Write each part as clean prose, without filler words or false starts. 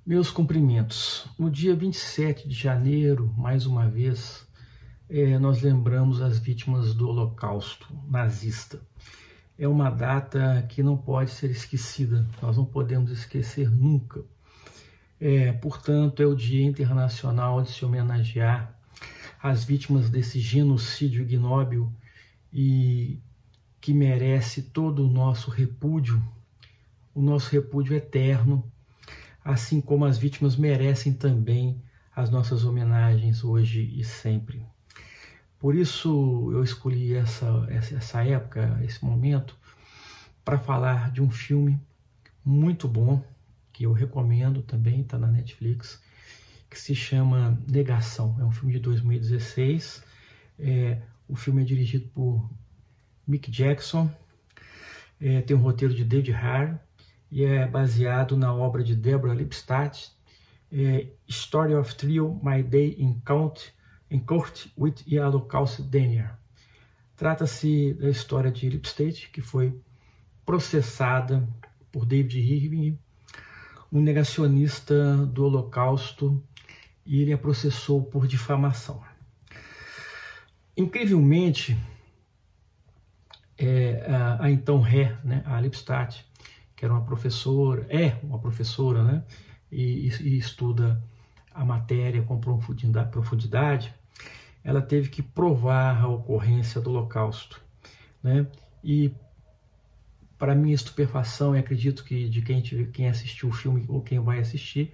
Meus cumprimentos. No dia 27 de janeiro, mais uma vez, nós lembramos as vítimas do Holocausto nazista. É uma data que não pode ser esquecida, nós não podemos esquecer nunca. Portanto, é o Dia Internacional de se homenagear as vítimas desse genocídio ignóbil e que merece todo o nosso repúdio eterno, assim como as vítimas merecem também as nossas homenagens hoje e sempre. Por isso eu escolhi essa época, esse momento, para falar de um filme muito bom, que eu recomendo também, está na Netflix, que se chama Negação. É um filme de 2016, o filme é dirigido por Mick Jackson, tem um roteiro de David Hare, e é baseado na obra de Deborah Lipstadt, Story of Trio, My Day in Court with the Holocaust Denier. Trata-se da história de Lipstadt, que foi processada por David Irving, um negacionista do Holocausto, e ele a processou por difamação. Incrivelmente, a então ré, né, a Lipstadt, que era uma professora, né, e estuda a matéria com profundidade, ela teve que provar a ocorrência do Holocausto, né? E para minha estupefação, e acredito que de quem assistiu o filme ou quem vai assistir,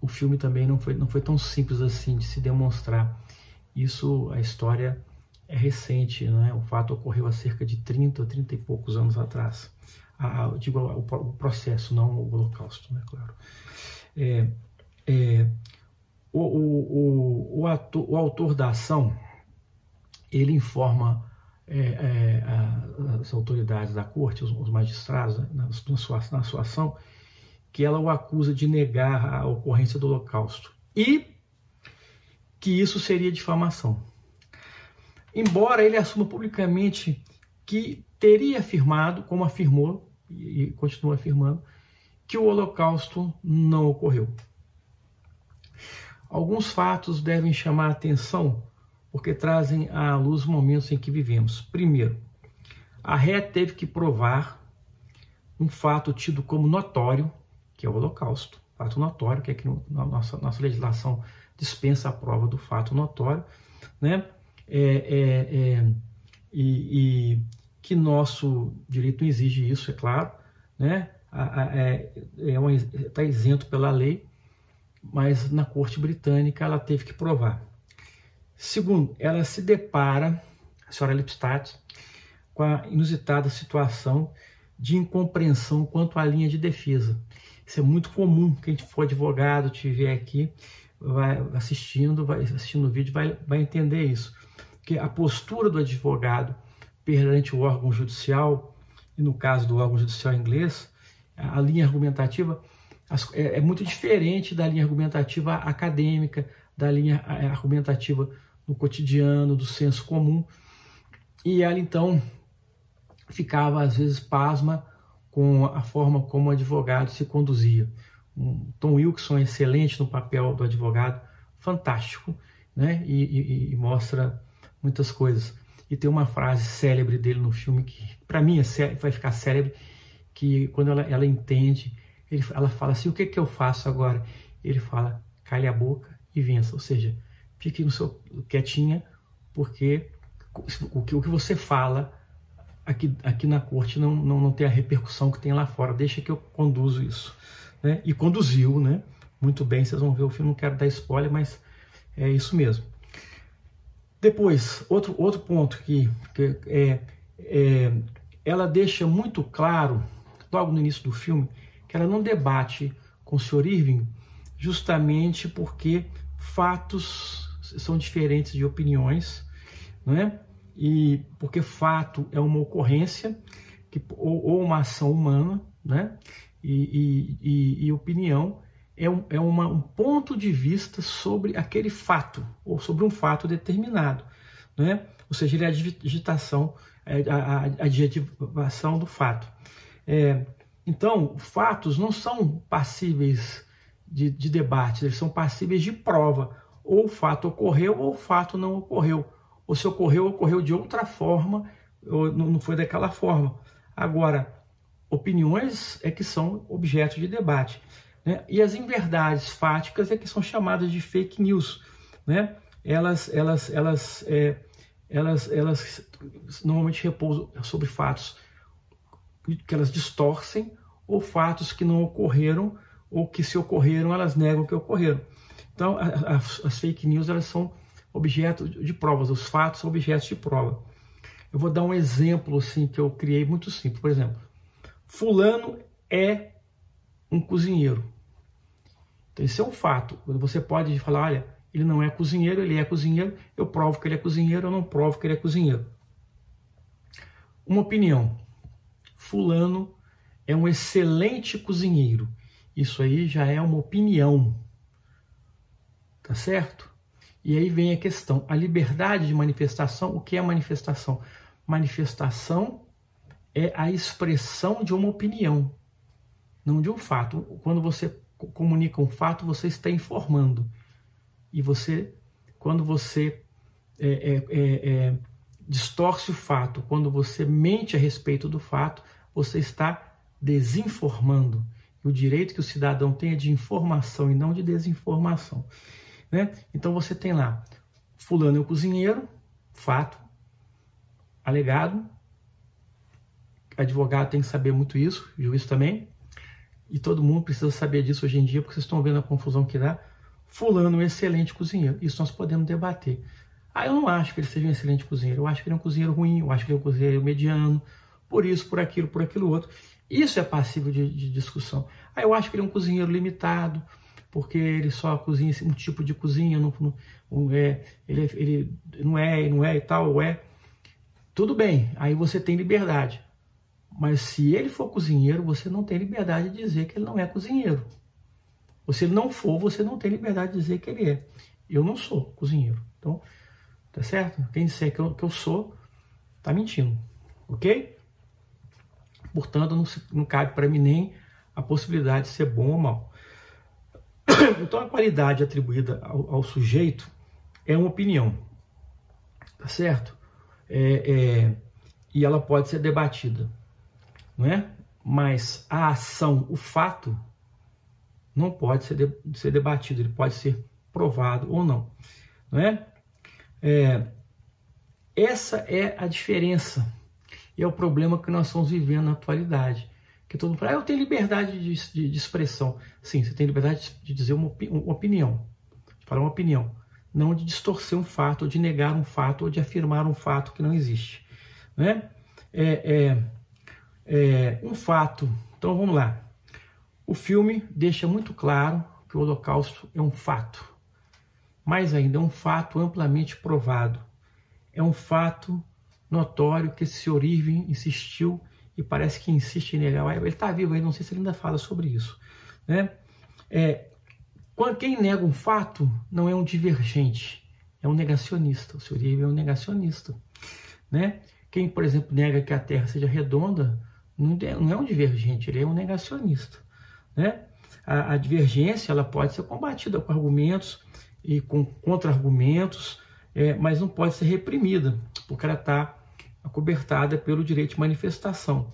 o filme também não foi tão simples assim de se demonstrar. Isso, a história é recente, né? O fato ocorreu há cerca de 30 e poucos anos atrás. Digo, o processo, não o Holocausto, né? Claro. O autor da ação, ele informa as autoridades da corte, os magistrados, né, na sua ação, que ela o acusa de negar a ocorrência do Holocausto e que isso seria difamação. Embora ele assuma publicamente que teria afirmado, como afirmou e continua afirmando, que o Holocausto não ocorreu. Alguns fatos devem chamar a atenção porque trazem à luz momentos em que vivemos. Primeiro, a ré teve que provar um fato tido como notório, que é o Holocausto. Fato notório, que aqui na nossa legislação dispensa a prova do fato notório, né? Que nosso direito não exige isso, é claro, né? Está isento pela lei, mas na corte britânica ela teve que provar. Segundo, ela se depara, a senhora Lipstadt, com a inusitada situação de incompreensão quanto à linha de defesa. Isso é muito comum, quem for advogado, tiver aqui, vai assistindo o vídeo, vai entender isso. Porque a postura do advogado perante o órgão judicial, e no caso do órgão judicial inglês, a linha argumentativa é muito diferente da linha argumentativa acadêmica, da linha argumentativa no cotidiano, do senso comum. E ela, então, ficava, às vezes, pasma com a forma como o advogado se conduzia. Tom Wilkinson é excelente no papel do advogado, fantástico, né? E mostra muitas coisas. E tem uma frase célebre dele no filme que, para mim, vai ficar célebre, que quando ela entende, ela fala assim: o que eu faço agora? Ele fala: cale a boca e vença. Ou seja, fique quietinha, porque o que você fala aqui na corte não tem a repercussão que tem lá fora. Deixa que eu conduzo isso, né? E conduziu, né? Muito bem, vocês vão ver o filme, não quero dar spoiler, mas é isso mesmo. Depois, outro ponto que ela deixa muito claro, logo no início do filme, que ela não debate com o Sr. Irving justamente porque fatos são diferentes de opiniões, não é? E porque fato é uma ocorrência ou uma ação humana, né? E opinião é um ponto de vista sobre aquele fato, ou sobre um fato determinado, né? Ou seja, ele é a adjetivação do fato. Então, fatos não são passíveis de debate, eles são passíveis de prova. Ou o fato ocorreu, ou o fato não ocorreu. Ou se ocorreu, ocorreu de outra forma, ou não foi daquela forma. Agora, opiniões é que são objeto de debate, né? E as inverdades fáticas é que são chamadas de fake news, né? Elas normalmente repousam sobre fatos que elas distorcem, ou fatos que não ocorreram, ou que se ocorreram, elas negam que ocorreram. Então, as fake news, elas são objeto de provas, os fatos são objetos de prova. Eu vou dar um exemplo assim, que eu criei muito simples. Por exemplo, fulano é um cozinheiro. Então, esse é um fato. Você pode falar, olha, ele não é cozinheiro, ele é cozinheiro, eu provo que ele é cozinheiro, eu não provo que ele é cozinheiro. Uma opinião. Fulano é um excelente cozinheiro. Isso aí já é uma opinião. Tá certo? E aí vem a questão, a liberdade de manifestação. O que é manifestação? Manifestação é a expressão de uma opinião, não de um fato. Quando você comunica um fato, você está informando. E quando você distorce o fato, quando você mente a respeito do fato, você está desinformando. E o direito que o cidadão tem é de informação e não de desinformação, né? Então você tem lá, fulano é o cozinheiro, fato, alegado, advogado tem que saber muito isso, juiz também, e todo mundo precisa saber disso hoje em dia, porque vocês estão vendo a confusão que dá. Fulano é um excelente cozinheiro, isso nós podemos debater. Eu não acho que ele seja um excelente cozinheiro, eu acho que ele é um cozinheiro ruim, eu acho que ele é um cozinheiro mediano, por isso, por aquilo outro. Isso é passível de discussão. Eu acho que ele é um cozinheiro limitado, porque ele só cozinha um tipo de cozinha, ele não é e tal, ou é. Tudo bem, aí você tem liberdade. Mas se ele for cozinheiro, você não tem liberdade de dizer que ele não é cozinheiro. Ou se ele não for, você não tem liberdade de dizer que ele é. Eu não sou cozinheiro. Então, tá certo? Quem disser que eu sou, tá mentindo. Ok? Portanto, não cabe para mim nem a possibilidade de ser bom ou mal. Então, a qualidade atribuída ao sujeito é uma opinião, tá certo? E ela pode ser debatida, não é? Mas a ação, o fato, não pode ser debatido, ele pode ser provado ou não, não é? Essa é a diferença, e é o problema que nós estamos vivendo na atualidade. Que todo mundo fala, eu tenho liberdade de expressão. Sim, você tem liberdade de dizer uma opinião, de falar uma opinião, não de distorcer um fato, ou de negar um fato, ou de afirmar um fato que não existe, né? Um fato. Então vamos lá. O filme deixa muito claro que o Holocausto é um fato. Mais ainda, é um fato amplamente provado. É um fato notório que esse senhor Irving insistiu e parece que insiste em negar. Ele está vivo aí, não sei se ele ainda fala sobre isso, né? Quem nega um fato não é um divergente, é um negacionista. O senhor Irving é um negacionista, né? Quem, por exemplo, nega que a Terra seja redonda não é um divergente, ele é um negacionista, né? A divergência ela pode ser combatida com argumentos e com contra-argumentos, mas não pode ser reprimida, porque ela está acobertada pelo direito de manifestação.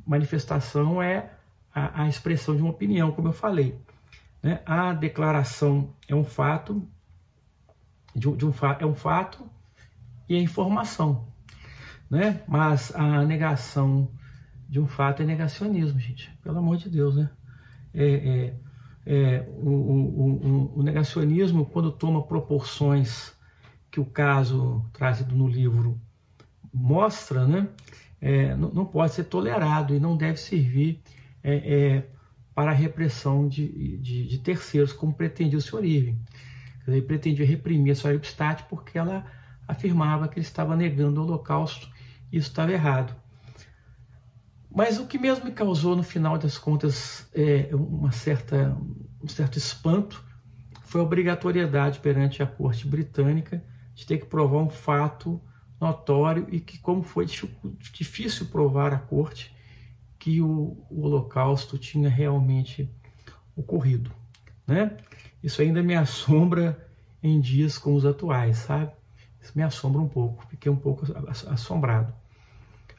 Manifestação é a expressão de uma opinião, como eu falei, né? A declaração é um fato, é um fato e é informação, né? Mas a negação de um fato é negacionismo, gente. Pelo amor de Deus, né? O negacionismo, quando toma proporções que o caso trazido no livro mostra, né? Não pode ser tolerado e não deve servir para a repressão de terceiros, como pretendia o senhor Irving. Ele pretendia reprimir a senhora Lipstadt porque ela afirmava que ele estava negando o Holocausto e isso estava errado. Mas o que mesmo me causou, no final das contas, uma certa um certo espanto foi a obrigatoriedade perante a corte britânica de ter que provar um fato notório e que, como foi difícil provar à corte que o Holocausto tinha realmente ocorrido, né? Isso ainda me assombra em dias como os atuais, sabe? Isso me assombra um pouco, fiquei um pouco assombrado.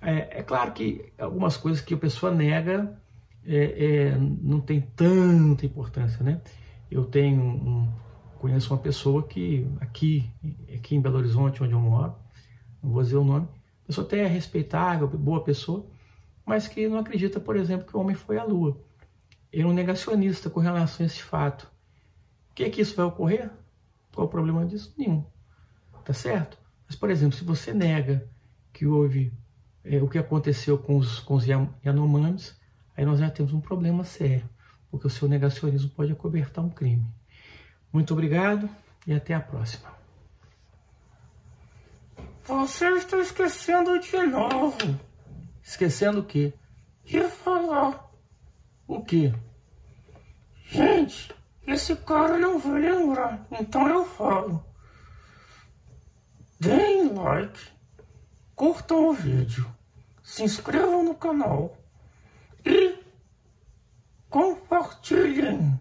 É claro que algumas coisas que a pessoa nega não tem tanta importância, né? Eu conheço uma pessoa que aqui em Belo Horizonte, onde eu moro, não vou dizer o nome, a pessoa até é respeitável, boa pessoa, mas que não acredita, por exemplo, que o homem foi à Lua. Ele é um negacionista com relação a esse fato. O que é que isso vai ocorrer? Qual o problema disso? Nenhum. Tá certo? Mas, por exemplo, se você nega que houve o que aconteceu com os Yanomamis, aí nós já temos um problema sério, porque o seu negacionismo pode acobertar um crime. Muito obrigado e até a próxima. Você está esquecendo de novo. Esquecendo o quê? De falar. O quê? Gente, esse cara não vai lembrar, então eu falo. Deem like, curtam o vídeo, se inscrevam no canal e compartilhem.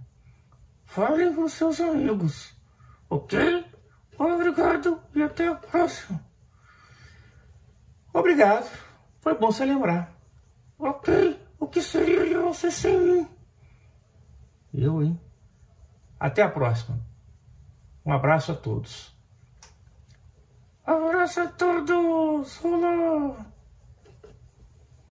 Falem para os seus amigos, ok? Obrigado e até a próxima. Obrigado, foi bom você lembrar. Ok, o que seria de você sem mim? Eu, hein? Até a próxima. Um abraço a todos. Abraço a todos! Olá!